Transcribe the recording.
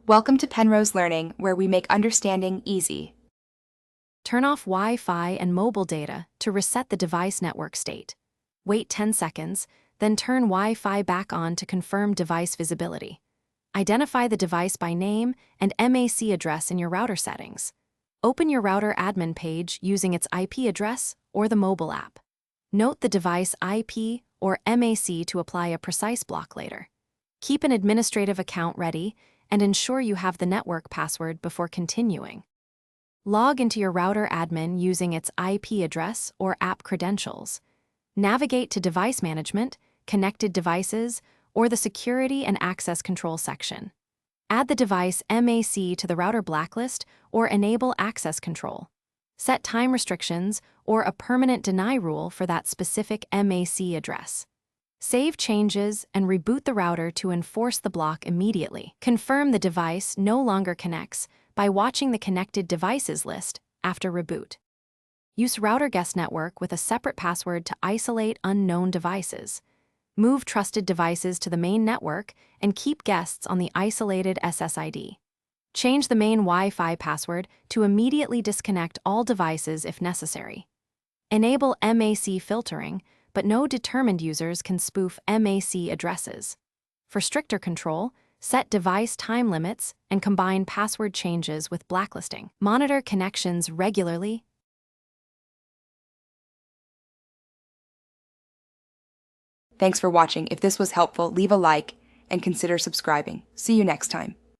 Welcome to Penrose Learning, where we make understanding easy. Turn off Wi-Fi and mobile data to reset the device network state. Wait 10 seconds, then turn Wi-Fi back on to confirm device visibility. Identify the device by name and MAC address in your router settings. Open your router admin page using its IP address or the mobile app. Note the device IP or MAC to apply a precise block later. Keep an administrative account ready and ensure you have the network password before continuing. Log into your router admin using its IP address or app credentials. Navigate to Device Management, Connected Devices, or the Security and Access Control section. Add the device MAC to the router blacklist or enable access control. Set time restrictions or a permanent deny rule for that specific MAC address. Save changes and reboot the router to enforce the block immediately. Confirm the device no longer connects by watching the Connected Devices list after reboot. Use Router Guest Network with a separate password to isolate unknown devices. Move trusted devices to the main network and keep guests on the isolated SSID. Change the main Wi-Fi password to immediately disconnect all devices if necessary. Enable MAC filtering, but no determined users can spoof MAC addresses. For stricter control, set device time limits and combine password changes with blacklisting. Monitor connections regularly. Thanks for watching. If this was helpful, leave a like and consider subscribing. See you next time.